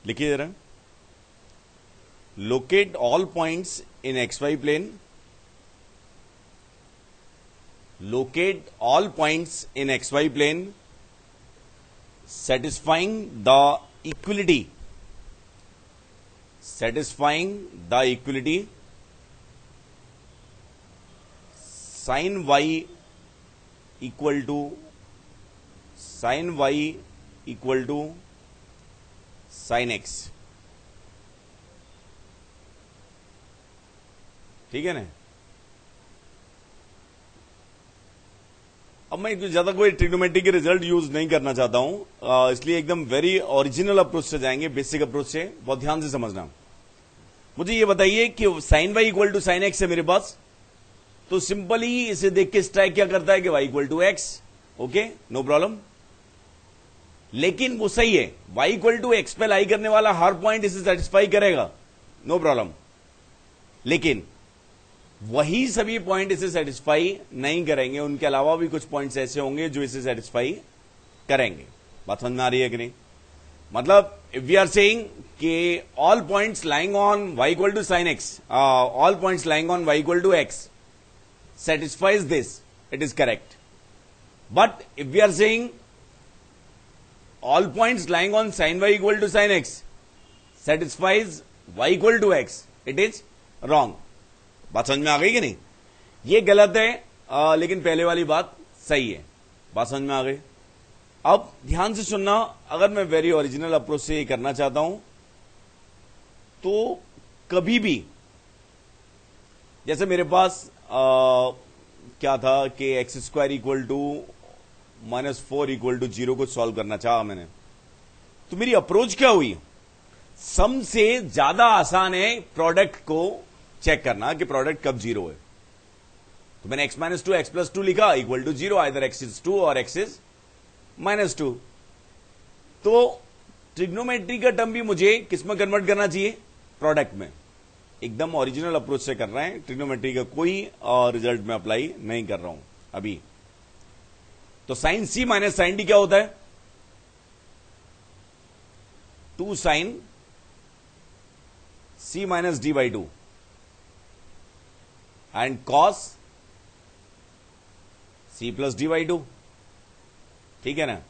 लिखिए जरा, locate all points in x y plane, locate all points in xy plane satisfying the equality sin y equal to sin x। ठीक है ना। अब मैं ज्यादा कोई ट्रिग्नोमेट्री के रिजल्ट यूज नहीं करना चाहता हूं, इसलिए एकदम वेरी ओरिजिनल अप्रोच से जाएंगे, बेसिक अप्रोच से। बहुत ध्यान से समझना। मुझे ये बताइए कि sine y equal to sine x है मेरे पास, तो सिंपली इसे देख के स्ट्राइक क्या करता है कि y equal to x. Okay, no problem. लेकिन वो सही है, वाई इक्वल टू एक्स पे लाई करने वाला हर पॉइंट इसे सेटिस्फाई करेगा, नो प्रॉब्लम। लेकिन वही सभी पॉइंट इसे सेटिस्फाई नहीं करेंगे, उनके अलावा भी कुछ पॉइंट्स ऐसे होंगे जो इसे सेटिस्फाई करेंगे। बात समझ में आ रही है कि नहीं? मतलब इफ वी आर सेइंग कि all points lying on y equal to sine x, all points lying on y equal to x satisfies this, it is correct. But if we are saying all points lying on sin y equal to sin x satisfies y equal to x, it is wrong. बात समझ में आ गई कि नहीं? ये गलत है, लेकिन पहले वाली बात सही है। बात समझ में आ गई? अब ध्यान से सुनना, अगर मैं वेरी ओरिजिनल अप्रोच से ये करना चाहता हूं तो कभी भी, जैसे मेरे पास क्या था कि x square equal to -4 equal to 0 को सॉल्व करना चाहा मैंने, तो मेरी अप्रोच क्या हुई? सम से ज्यादा आसान है प्रोडक्ट को चेक करना कि प्रोडक्ट कब 0 है। तो मैंने x - 2 x + 2 लिखा equal to 0, either x is 2 और x इज -2। तो ट्रिग्नोमेट्री का टर्म भी मुझे किस में कन्वर्ट करना चाहिए? प्रोडक्ट में। एकदम ओरिजिनल अप्रोच से कर रहे हैं, ट्रिग्नोमेट्री का कोई रिजल्ट में अप्लाई नहीं कर रहा हूं अभी। तो sine c minus sine d क्या होता है? 2 sine c minus d by 2 and cos c plus d by 2, ठीक है ना,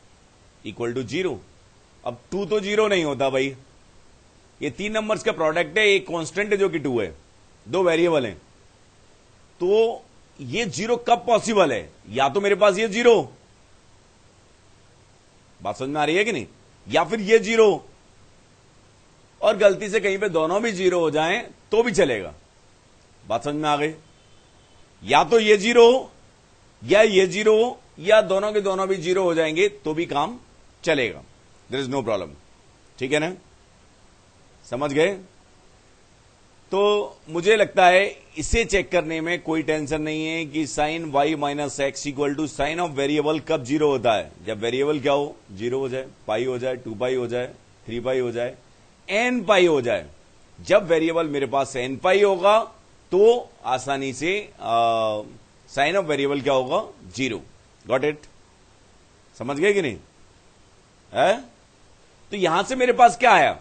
इक्वल टू 0। अब 2 तो 0 नहीं होता भाई, ये 3 नंबर्स का प्रोडक्ट है, एक कांस्टेंट है जो कि 2 है, 2 वेरिएबल हैं। तो ये 0 कब पॉसिबल है? या तो मेरे पास ये 0, बात समझ में आ रही है कि नहीं, या फिर ये 0, और गलती से कहीं पे दोनों भी 0 हो जाएं तो भी चलेगा। बात समझ में आ गई? या तो ये 0 या ये 0 या दोनों के दोनों भी 0 हो जाएंगे तो भी काम चलेगा, देयर इज नो प्रॉब्लम। ठीक है ना, समझ गए? तो मुझे लगता है इसे चेक करने में कोई टेंशन नहीं है कि sine y minus x equal to sine of variable कब 0 होता है? जब वेरिएबल क्या हो? 0 हो जाए, पाई हो जाए, 2 पाई हो जाए, 3 पाई हो जाए, n पाई हो जाए। जब वेरिएबल मेरे पास n पाई होगा तो आसानी से साइन ऑफ वेरिएबल क्या होगा? 0। Got it? समझ गए कि नहीं है? तो यहां से मेरे पास क्या आया?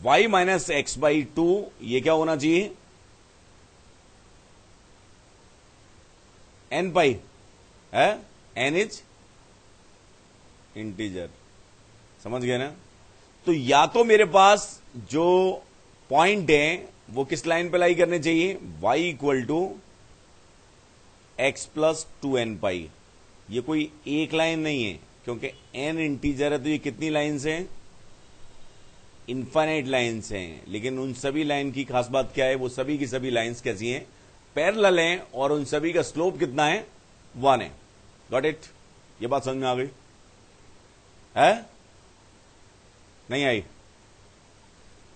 y माइनस एक्स बाई 2, ये क्या होना चाहिए? n पाई है, n इज इंटीजर। समझ गए ना? तो या तो मेरे पास जो पॉइंट है वो किस लाइन पे लाई करने चाहिए? y equal to x plus 2n pi. ये कोई एक लाइन नहीं है, क्योंकि n इंटीजर है, तो ये कितनी लाइन्स हैं? इनफाइनाइट लाइन्स हैं। लेकिन उन सभी लाइन की खास बात क्या है? वो सभी की सभी लाइन्स कैसी हैं? पैरेलल हैं, और उन सभी का स्लोप कितना है? 1 है। Got it? ये बात समझ में आ गई है? नहीं आई?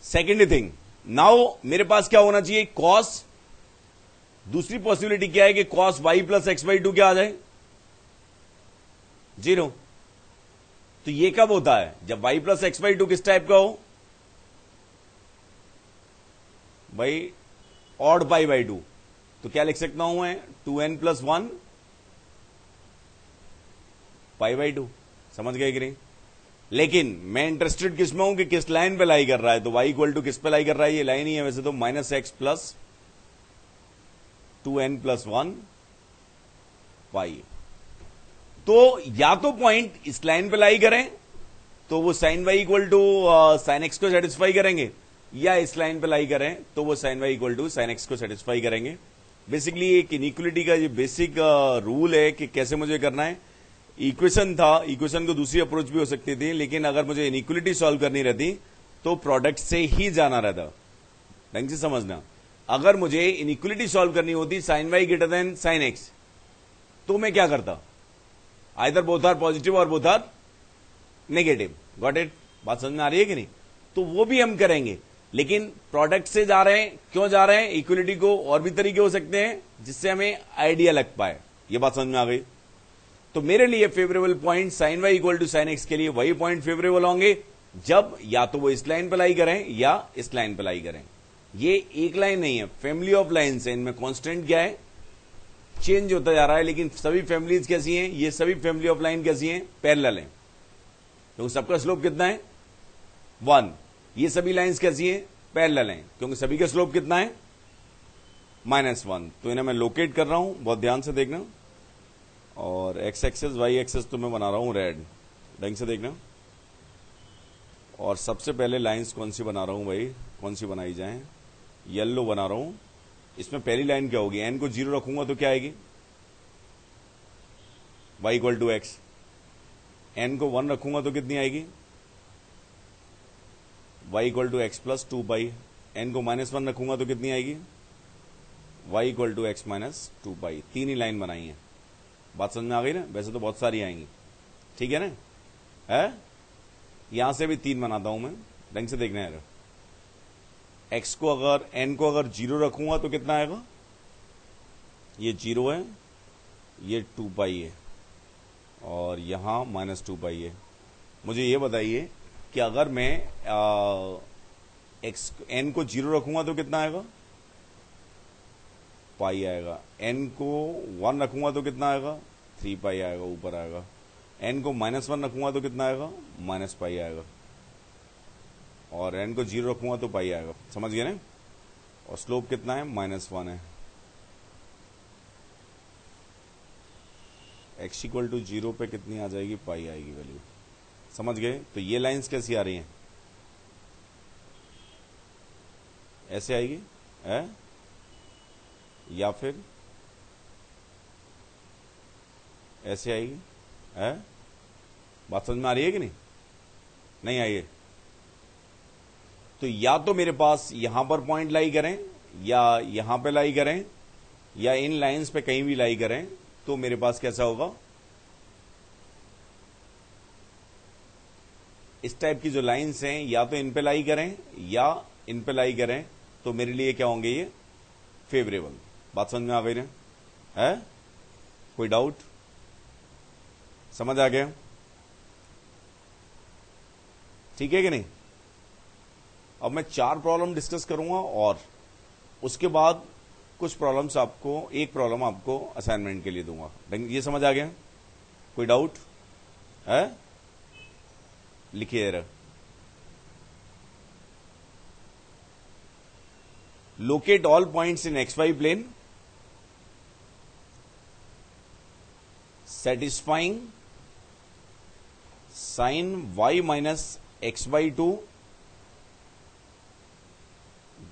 सेकेंड थिंग, नाउ मेरे पास क्या होना चाहिए? कॉस। दूसरी पॉसिबिलिटी क्या है कि cos y plus x by 2 क्या आ जाए? 0। तो ये कब होता है? जब वाई प्लस एक्स बाई 2 किस टाइप का हो भाई? Odd pi by 2। तो क्या लिख सकता हूं मैं? 2n plus 1 pi by 2। समझ गए कि नहीं? लेकिन मैं इंटरेस्टेड किस में हूं कि किस लाइन पे लाई कर रहा है, तो y इक्वल टू किस पे लाई कर रहा है, ये लाइन ही है वैसे तो, -x plus 2n plus 1 y। तो या तो पॉइंट इस लाइन पे लाई करें तो वो sine y equal to sine x को सेटिस्फाई करेंगे, या इस लाइन पे लाई करें तो वो sine y equal to sine x को सेटिस्फाई करेंगे। बेसिकली एक इनइक्वलिटी का ये बेसिक रूल है कि कैसे मुझे करना है। इक्वेशन था, इक्वेशन को दूसरी अप्रोच भी हो सकती थी, लेकिन अगर मुझे इनइक्वलिटी सॉल्व करनी रहती तो प्रोडक्ट से ही जाना रहता। ढंग से समझना, अगर मुझे इनइक्वलिटी सॉल्व करनी होती sine y greater than sine x, तो मैं क्या करता, आइदर बोथ आर पॉजिटिव और both are negative. Got it? बात समझ में आ रही है कि नहीं? तो वो भी हम करेंगे, लेकिन प्रोडक्ट से जा रहे हैं, क्यों जा रहे हैं? इक्वलिटी को और भी तरीके हो सकते हैं जिससे हमें आइडिया लग पाए। ये बात समझ में आ गई? तो मेरे लिए favourable point sine y equal to sine x के लिए वही पॉइंट फेवरेबल होंगे जब या तो वो इस लाइन पर लाई करें या इस लाइन पर लाई करें। ये एक लाइन नहीं है, फैमिली ऑफ लाइन्स है, इनमें कांस्टेंट क्या है, चेंज होता जा रहा है, लेकिन सभी फैमिलीज कैसी हैं, ये सभी फैमिली ऑफ लाइन कैसी हैं, पैरेलल हैं। तो सबका स्लोप कितना है, 1। ये सभी लाइंस कैसी हैं, पैरेलल हैं, क्योंकि सभी का स्लोप कितना है, -1। तो इन्हें मैं लोकेट कर रहा हूं, बहुत ध्यान से देखना। और x एक्सेस y एक्सेस तो मैं बना रहा हूं रेड, ढंग से देखना। और सबसे पहले लाइंस कौन सी बना रहा हूं भाई, कौन सी बनाई जाए, येलो बना रहा हूं। इसमें पहली लाइन क्या होगी, n को 0 रखूंगा तो क्या आएगी, y equal to x। n को 1 रखूंगा तो कितनी आएगी, y equal to x plus 2 pi. n को -1 रखूंगा तो कितनी आएगी, y equal to x minus 2 pi. 3 ही लाइन बनाई है, बात समझ में आ गई ना? वैसे तो बहुत सारी आएंगी, ठीक है ना? है, यहां से भी 3 बनाता हूं मैं, ढंग से देखना है। x को अगर n को अगर 0 रखूंगा तो कितना आएगा, ये 0 है, ये 2 पाई है, और यहां -2 पाई है। मुझे ये बताइए कि अगर मैं n को 0 रखूंगा तो कितना आएगा, पाई आएगा। n को 1 रखूंगा तो कितना आएगा, 3 पाई आएगा, ऊपर आएगा। n को -1 रखूंगा तो कितना आएगा, -पाई आएगा। और n को 0 रखूंगा तो पाई आएगा, समझ गए ना? और स्लोप कितना है, -1 है। x इक्वल टू 0 पे कितनी आ जाएगी, पाई आएगी वैल्यू, समझ गए? तो ये लाइंस कैसी आ रही हैं, ऐसे आएगी है, या फिर ऐसे आएगी है? बात समझ में आ रही है कि नहीं? नहीं आई है? तो या तो मेरे पास यहां पर पॉइंट लाई करें, या यहां पे लाई करें, या इन लाइंस पे कहीं भी लाई करें, तो मेरे पास कैसा होगा, इस टाइप की जो लाइंस हैं, या तो इन पे लाई करें या इन पे लाई करें, तो मेरे लिए क्या होंगे, ये फेवरेबल। बात समझ में आ गई ना? है कोई डाउट, समझ आ गया? ठीक है कि नहीं? अब मैं 4 प्रॉब्लम डिस्कस करूंगा और उसके बाद कुछ प्रॉब्लम्स आपको, एक प्रॉब्लम आपको असाइनमेंट के लिए दूंगा। ये समझ आ गया? कोई डाउट है, लिखिए। Locate all points in XY plane satisfying sin y minus x/2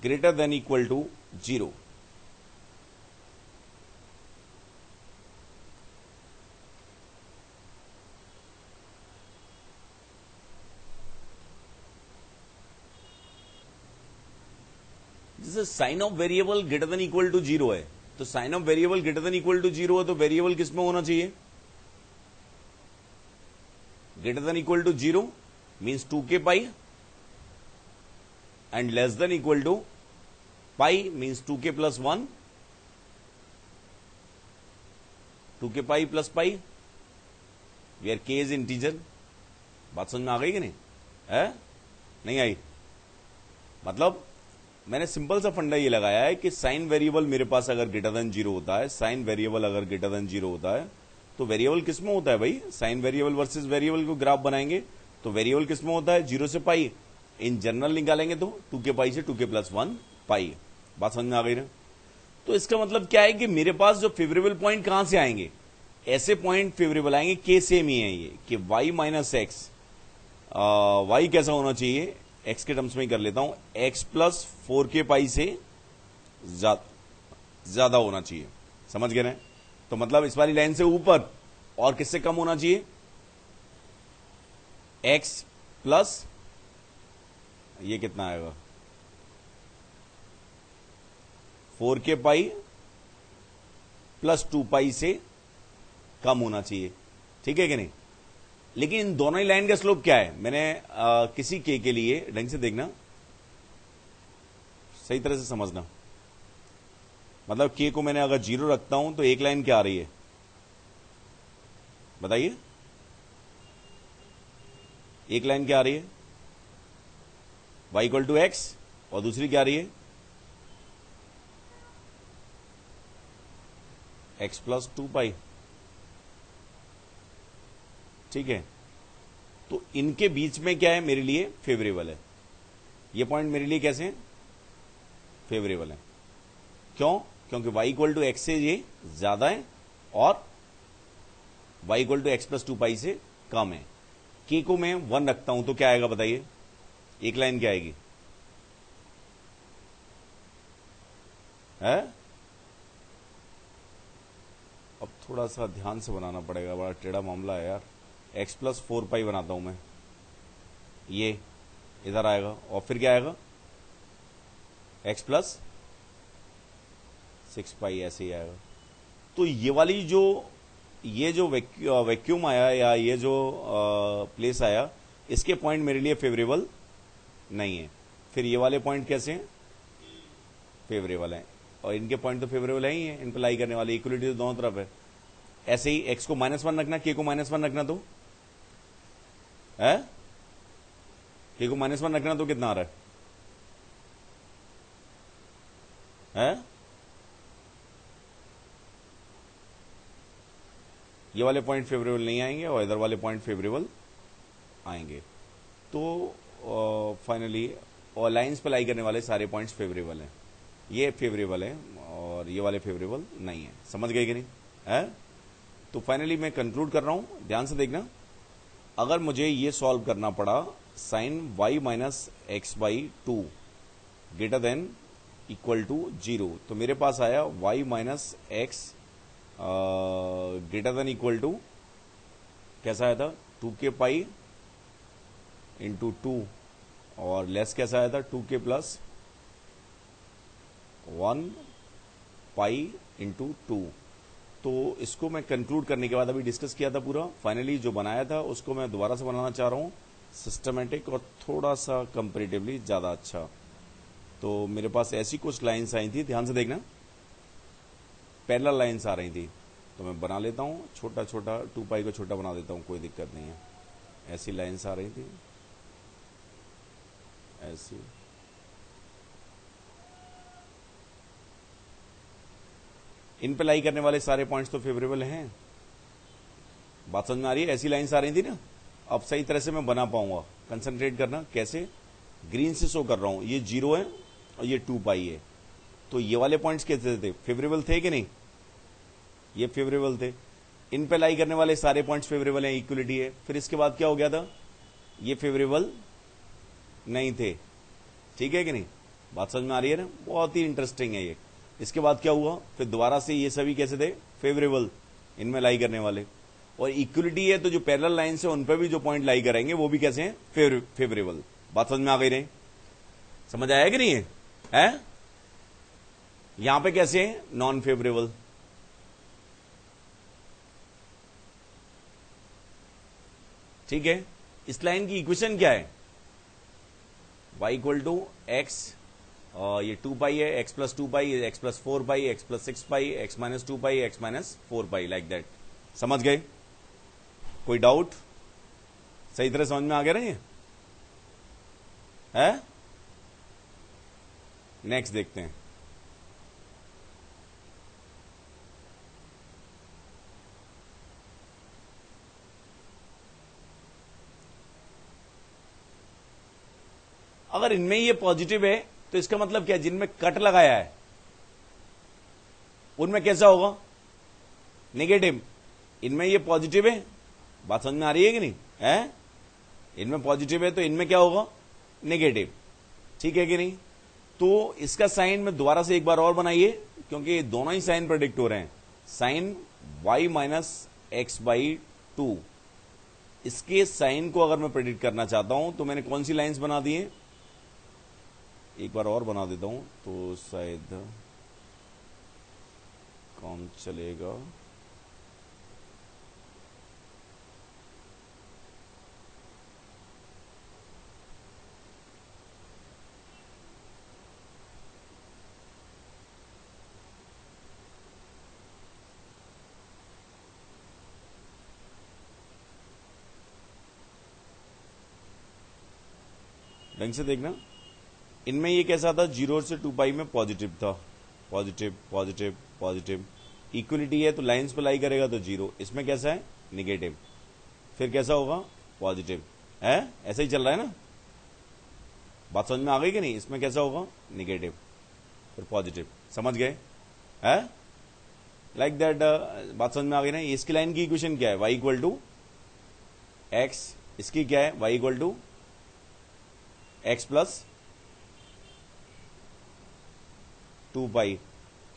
greater than equal to 0. जैसे sine of variable greater than equal to 0 है, तो sine of variable greater than equal to 0 है, तो वेरिएबल किस में होना चाहिए, greater than equal to 0 means 2k pi and less than equal to pi means 2k plus 1, 2k pi plus pi where k is integer। बात समझ में आ गई कि नहीं है? नहीं आई? मतलब मैंने सिंपल सा फंडा ये लगाया है कि साइन वेरिएबल मेरे पास अगर ग्रेटर देन 0 होता है, साइन वेरिएबल अगर ग्रेटर देन 0 होता है, तो वेरिएबल किस में होता है भाई, साइन वेरिएबल वर्सेस वेरिएबल को ग्राफ बनाएंगे तो वेरिएबल किसमें होता है? 0 से पाई। इन जनरल निकालेंगे तो 2k पाई से 2k प्लस 1 पाई। बात समझ में आ गई ना? तो इसका मतलब क्या है कि मेरे पास जो फेवरेबल पॉइंट कहां से आएंगे? ऐसे पॉइंट फेवरेबल आएंगे, के सेम ही है ये, कि y माइनस एक्स, वाई कैसा होना चाहिए? x के टर्म्स में ही कर लेता हूं, x प्लस 4k पाई से ज्यादा होना चाहिए। समझ गए ना? तो मतलब इस वाली लाइन से ऊपर और किससे कम होना चाहिए? x प्लस, ये कितना आएगा? 4k पाई प्लस 2 पाई से कम होना चाहिए। ठीक है कि नहीं? लेकिन इन दोनों ही लाइन का स्लोप क्या है? मैंने किसी के लिए ढंग से देखना, सही तरह से समझना। मतलब के को मैंने अगर 0 रखता हूं तो एक लाइन क्या आ रही है बताइए? एक लाइन क्या आ रही है? y इक्वल टू एक्स, और दूसरी क्या आ रही है? x प्लस 2 पाई। ठीक है, तो इनके बीच में क्या है? मेरे लिए फेवरेबल है। ये पॉइंट मेरे लिए कैसे हैं? फेवरेबल है। क्यों? क्योंकि y इक्वल टू एक्स से ये ज्यादा है और y equal to x plus 2 pi से कम है। k को मैं 1 रखता हूं तो क्या आएगा बताइए? एक लाइन क्या आएगी? है? अब थोड़ा सा ध्यान से बनाना पड़ेगा, बड़ा टेढ़ा मामला है यार। x प्लस 4 पाई बनाता हूं मैं, ये इधर आएगा, और फिर क्या आएगा? x प्लस 6 पाई, ऐसे ही आएगा। तो ये वाली जो वैक्यूम आया, या ये जो प्लेस आया, इसके पॉइंट मेरे लिए फेवरेबल नहीं है। फिर ये वाले पॉइंट कैसे हैं? फेवरेबल हैं, और इनके पॉइंट तो फेवरेबल है ही है, इन पर लाई करने वाले, इक्वलिटी तो दोनों तरफ है। ऐसे ही x को -1 रखना, k को -1 रखना, तो है k को -1 रखना तो कितना आ रहा है? ये वाले पॉइंट फेवरेबल नहीं आएंगे और इधर वाले पॉइंट फेवरेबल आएंगे। तो फाइनली और लाइंस पे लाई करने वाले सारे पॉइंट्स फेवरेबल हैं। ये फेवरेबल है और ये वाले फेवरेबल नहीं है। समझ गए कि नहीं? है? तो फाइनली मैं कंक्लूड कर रहा हूं, ध्यान से देखना। अगर मुझे ये सॉल्व करना पड़ा, sine y minus x by 2 greater than equal to 0, तो मेरे पास आया y minus x greater than equal to, कैसा आया था? 2k पाई इंटू 2, और लेस कैसा आया था? 2k plus 1 pi into 2। तो इसको मैं कंक्लूड करने के बाद, अभी डिस्कस किया था पूरा, फाइनली जो बनाया था उसको मैं दोबारा से बनाना चाह रहा हूं, सिस्टमेटिक और थोड़ा सा कंपेरेटिवली ज्यादा अच्छा। तो मेरे पास ऐसी कुछ लाइंस आई थी, ध्यान से देखना, पैरेलल लाइंस आ रही थी, तो मैं बना लेता हूं छोटा छोटा, 2 पाई को छोटा बना देता हूं, कोई दिक्कत नहीं है। ऐसी लाइंस आ रही थी, ऐसी, इन पे लाई करने वाले सारे पॉइंट्स तो फेवरेबल हैं। बात समझ में आ रही है? ऐसी लाइंस आ रही थी ना, अब सही तरह से मैं बना पाऊंगा। कंसंट्रेट करना, कैसे? ग्रीन से शो कर रहा हूं, ये 0 है और ये 2 पाई है। तो ये वाले पॉइंट्स कैसे थे? फेवरेबल थे कि नहीं? ये फेवरेबल थे। इन पे लाई करने वाले सारे पॉइंट्स फेवरेबल हैं, इक्वलिटी है। फिर इसके बाद क्या हो गया था? ये फेवरेबल नहीं थे। ठीक है कि नहीं? बात समझ में आ रही है ना? बहुत ही इंटरेस्टिंग है ये। इसके बाद क्या हुआ? फिर दोबारा से ये सभी कैसे थे? फेवरेबल, इनमें लाई करने वाले। और इक्वलिटी है तो जो पैरेलल लाइन है उन पर भी जो पॉइंट लाई करेंगे वो भी कैसे हैं? फेवरेबल। बात समझ में आ गई नहीं? समझ आया कि नहीं है? यहां पे कैसे हैं? Non favourable. ठीक है, इस लाइन की इक्वेशन क्या है? y इक्वल टू एक्स, ये 2 पाई है, x plus 2 pi, x plus 4 pi, x plus 6 pi, x minus 2 pi, x minus 4 pi, like that. समझ गए? कोई डाउट? सही तरह समझ में आ गया ना ये? है? नेक्स्ट देखते हैं। अगर इनमें ये पॉजिटिव है तो इसका मतलब क्या, जिनमें कट लगाया है उनमें कैसा होगा, नेगेटिव। इनमें ये पॉजिटिव है, बात समझ में आ रही है कि नहीं है, इनमें पॉजिटिव है तो इनमें क्या होगा, नेगेटिव। ठीक है कि नहीं। तो इसका साइन में दोबारा से एक बार और बनाइए, क्योंकि दोनों ही साइन प्रेडिक्ट हो रहे हैं। Sine y minus x by two, इसके साइन को अगर मैं प्रेडिक्ट करना चाहता हूं तो मैंने कौन सी लाइंस बना दी है, एक बार और बना देता हूं तो शायद काम चलेगा। ढंग से देखना, इनमें ये कैसा था, 0 से 2 पाई में पॉजिटिव था, पॉजिटिव पॉजिटिव पॉजिटिव, इक्वलिटी है तो लाइंस पे लाई करेगा तो 0। इसमें कैसा है, निगेटिव, फिर कैसा होगा, पॉजिटिव है, ऐसा ही चल रहा है ना, बात समझ में आ गई कि नहीं। इसमें कैसा होगा, निगेटिव फिर पॉजिटिव, समझ गए है, लाइक दैट। बात समझ में आ गई ना। इसकी लाइन की इक्वेशन क्या है, y इक्वल टू एक्स, इसकी क्या है, y equal to x plus 2 pi.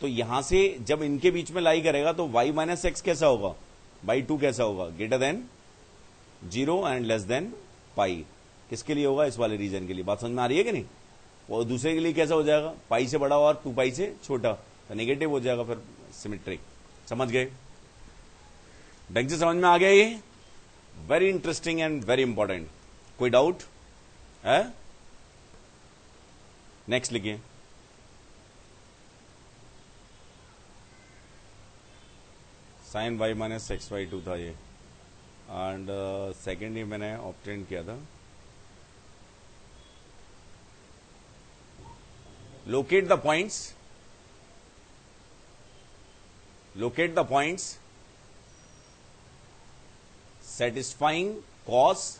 तो यहां से जब इनके बीच में लाई करेगा तो y माइनस एक्स कैसा होगा, बाई 2 कैसा होगा, greater than 0 and less than pi. किसके लिए होगा, इस वाले रीजन के लिए। बात समझ में आ रही है कि नहीं। और दूसरे के लिए कैसा हो जाएगा, पाई से बड़ा और 2 पाई से छोटा, तो नेगेटिव हो जाएगा, फिर सिमेट्रिक। समझ गए, ढंग से समझ में आ गया ये। Very interesting and very important. कोई डाउट है, नेक्स्ट लिखिए। Sine y minus x by 2 था ये, एंड सेकेंड ही मैंने ऑब्टेन किया था। Locate the points, locate the points satisfying cos.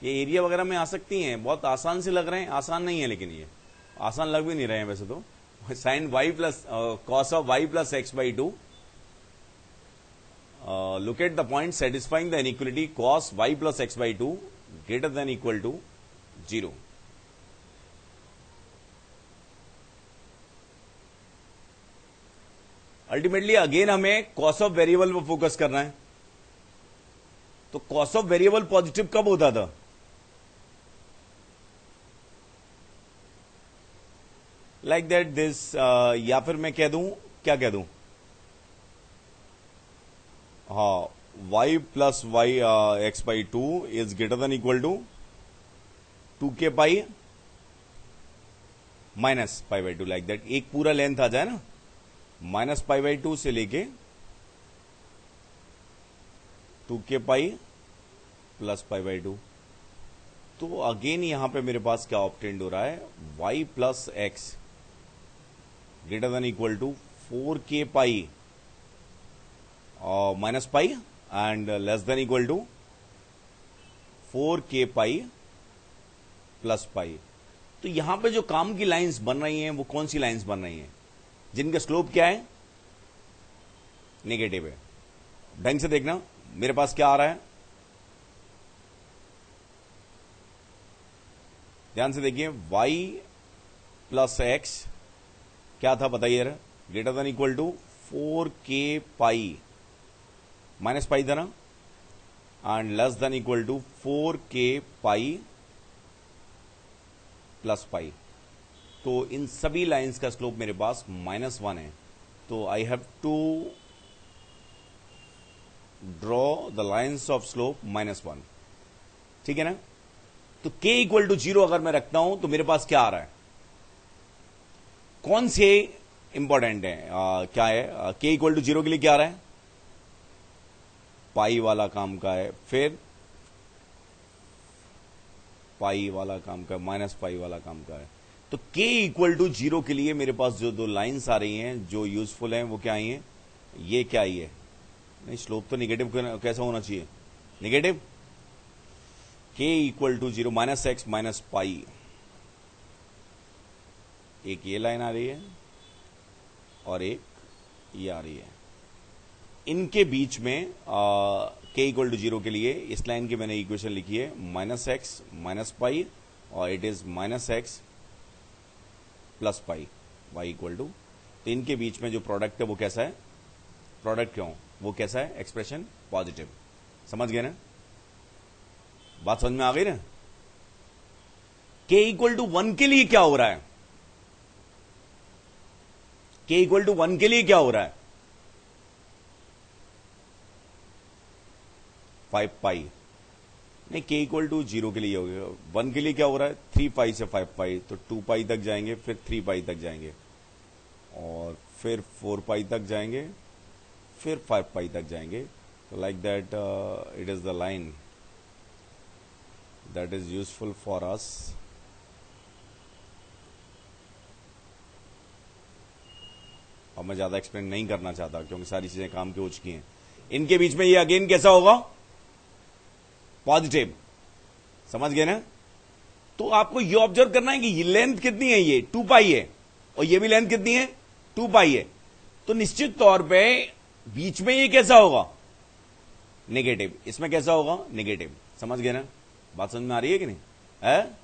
ये एरिया वगैरह में आ सकती हैं, बहुत आसान से लग रहे हैं, आसान नहीं है लेकिन ये आसान लग भी नहीं रहे हैं वैसे तो। Sine y plus cos of y plus x by 2, locate the point satisfying the inequality cos y plus x by 2 greater than equal to 0। Ultimately again हमें कॉस ऑफ वेरिएबल पर फोकस करना है। तो कॉस ऑफ वेरिएबल पॉजिटिव कब होता था, like that this, या फिर मैं कह दूं, क्या कह दूं, हाँ, y plus y x by 2 is greater than equal to 2k pi minus pi by 2, like that. एक पूरा लेंथ आ जाए ना, माइनस पाई बाई 2 से लेके 2k pi plus pi by 2। तो अगेन यहां पे मेरे पास क्या ऑब्टेंड हो रहा है, y plus x greater than equal to 4k pi minus pi and less than equal to 4k pi plus pi. तो यहां पे जो काम की लाइंस बन रही हैं वो कौन सी लाइंस बन रही हैं, जिनका स्लोप क्या है, नेगेटिव है। ढंग से देखना, मेरे पास क्या आ रहा है, ध्यान से देखिए, y प्लस एक्स क्या था बताइए, greater than equal to 4k pi minus pi था ना, and less than equal to 4k pi plus pi. तो इन सभी लाइंस का स्लोप मेरे पास -1 है। तो I have to draw the lines of slope -1, ठीक है ना। तो k इक्वल टू 0 अगर मैं रखता हूं तो मेरे पास क्या आ रहा है, कौन से इंपॉर्टेंट है, क्या है, k इक्वल टू 0 के लिए क्या आ रहा है, पाई वाला काम का है, फिर पाई वाला काम का, माइनस पाई वाला काम का है। तो k इक्वल टू 0 के लिए मेरे पास जो दो लाइंस आ रही हैं जो यूजफुल हैं वो क्या आई हैं, ये क्या आई है, नहीं स्लोप तो निगेटिव कैसा होना चाहिए, negative, k equal to 0 minus x minus pi, एक ये लाइन आ रही है और एक ये आ रही है, इनके बीच में k इक्वल टू 0 के लिए इस लाइन की मैंने इक्वेशन लिखी है माइनस एक्स माइनस पाई, और it is minus x plus pi y equal to, तो इनके बीच में जो प्रोडक्ट है वो कैसा है, प्रोडक्ट क्यों, वो कैसा है, एक्सप्रेशन पॉजिटिव। समझ गए ना, बात समझ में आ गई ना। k इक्वल टू 1 के लिए क्या हो रहा है, k इक्वल टू 1 के लिए क्या हो रहा है, 5 पाई, नहीं k इक्वल टू 0 के लिए हो गया, 1 के लिए क्या हो रहा है 3 पाई से 5 पाई, तो 2 पाई तक जाएंगे, फिर 3 पाई तक जाएंगे, और फिर 4 पाई तक जाएंगे, फिर 5 पाई तक जाएंगे। तो like that it is the line that is useful for us. अब मैं ज्यादा एक्सप्लेन नहीं करना चाहता क्योंकि सारी चीजें काम के हो चुकी हैं। इनके बीच में ये अगेन कैसा होगा, पॉजिटिव। समझ गए ना। तो आपको ये ऑब्जर्व करना है कि ये लेंथ कितनी है, ये 2 पाई है, और ये भी लेंथ कितनी है 2 पाई है, तो निश्चित तौर पे बीच में ये कैसा होगा, नेगेटिव। इसमें कैसा होगा, नेगेटिव। समझ गए ना, बात समझ में आ रही है कि नहीं है,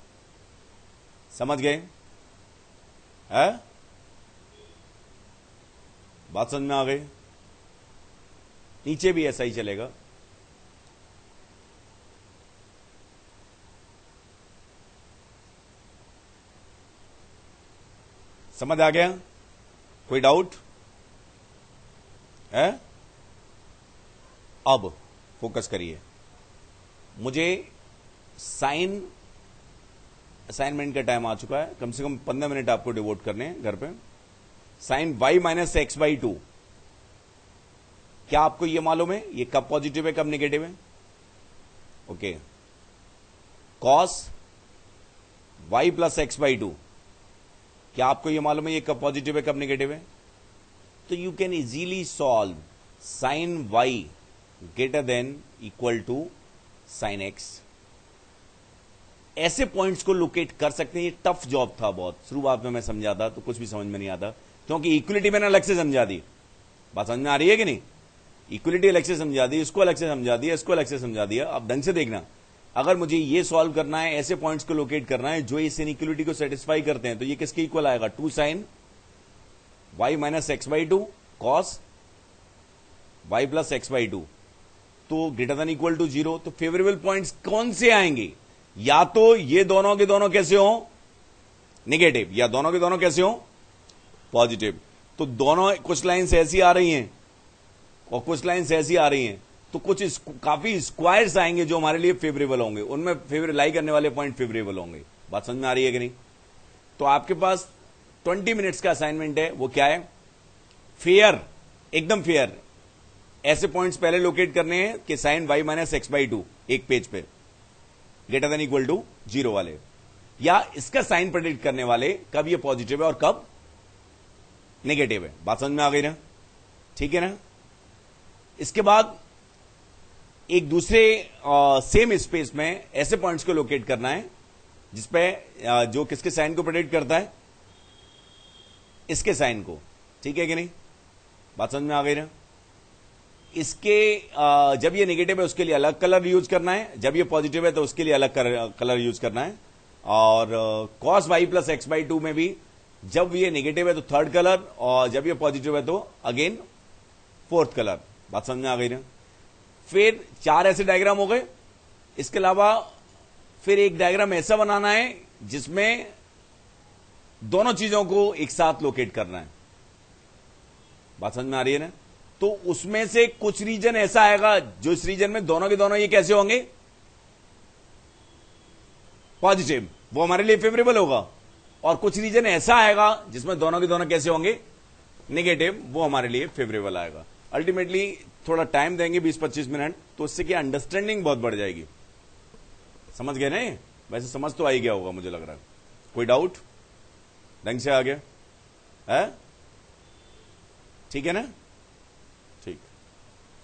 समझ गए है, बात समझ में आ गई। नीचे भी ऐसा ही चलेगा। समझ आ गया, कोई डाउट है। अब फोकस करिए, मुझे साइन असाइनमेंट का टाइम आ चुका है, कम से कम 15 मिनट आपको डिवोट करने हैं घर पे। Sine y minus x by 2, क्या आपको यह मालूम है ये कब पॉजिटिव है कब नेगेटिव है, okay. Cos y plus x by 2, क्या आपको यह मालूम है ये कब पॉजिटिव है कब नेगेटिव है। तो you can easily solve sine y greater than equal to sine x। ऐसे पॉइंट्स को लोकेट कर सकते हैं। ये टफ जॉब था बहुत, शुरुआत में मैं समझा था तो कुछ भी समझ में नहीं आता, क्योंकि इक्वलिटी मैंने अलग से समझा दी। बात समझ में आ रही है कि नहीं, इक्वलिटी अलग से समझा दी, इसको अलग से समझा दिया, इसको अलग से समझा दिया। अब ढंग से देखना, अगर मुझे ये सॉल्व करना है, ऐसे पॉइंट्स को लोकेट करना है जो इस इनइक्वलिटी को सेटिस्फाई करते हैं, तो ये किसके इक्वल आएगा, 2 sine y minus x by 2 cos y plus x by 2, तो ग्रेटर देन इक्वल टू 0। तो फेवरेबल पॉइंट्स कौन से आएंगे, या तो ये दोनों के दोनों कैसे हो नेगेटिव, या दोनों के दोनों कैसे हो पॉजिटिव। तो दोनों कुछ लाइन्स ऐसी आ रही हैं और कुछ लाइन्स ऐसी आ रही हैं, तो कुछ काफी स्क्वायर्स आएंगे जो हमारे लिए फेवरेबल होंगे, उनमें फेवरेट लाई करने वाले पॉइंट फेवरेबल होंगे। बात समझ में आ रही है कि नहीं। तो आपके पास 20 मिनट्स का असाइनमेंट है, वो क्या है, फेयर, एकदम फेयर। ऐसे पॉइंट्स पहले लोकेट करने हैं कि sine y minus x by 2 एक पेज पे ग्रेटर देन इक्वल टू 0 वाले, या इसका साइन प्रेडिक्ट करने वाले कब ये पॉजिटिव है और कब नेगेटिव है। बात समझ में आ गई ना, ठीक है ना। इसके बाद एक दूसरे सेम स्पेस में ऐसे पॉइंट्स को लोकेट करना है जिसपे जो किसके साइन को प्रेडिक्ट करता है, इसके साइन को, ठीक है कि नहीं। बात समझ में आ गई ना। इसके जब ये नेगेटिव है उसके लिए अलग कलर यूज करना है, जब ये पॉजिटिव है तो उसके लिए अलग कलर यूज करना है। और cos y plus x by 2 में भी जब ये नेगेटिव है तो 3rd कलर, और जब ये पॉजिटिव है तो अगेन 4th कलर। बात समझ में आ गई ना। फिर 4 ऐसे डायग्राम हो गए। इसके अलावा फिर एक डायग्राम ऐसा बनाना है जिसमें दोनों चीजों को एक साथ लोकेट करना है। बात समझ में आ रही है ना। तो उसमें से कुछ रीजन ऐसा आएगा जो इस रीजन में दोनों के दोनों ये कैसे होंगे पॉजिटिव, वो हमारे लिए फेवरेबल होगा, और कुछ रीजन ऐसा आएगा जिसमें दोनों के दोनों कैसे होंगे नेगेटिव, वो हमारे लिए फेवरेबल आएगा। अल्टीमेटली थोड़ा टाइम देंगे 20-25 मिनट, तो उससे क्या अंडरस्टैंडिंग बहुत बढ़ जाएगी। समझ गए ना। वैसे समझ तो आ ही गया होगा मुझे लग रहा है। कोई डाउट, ढंग से आ गया है, ठीक है ना।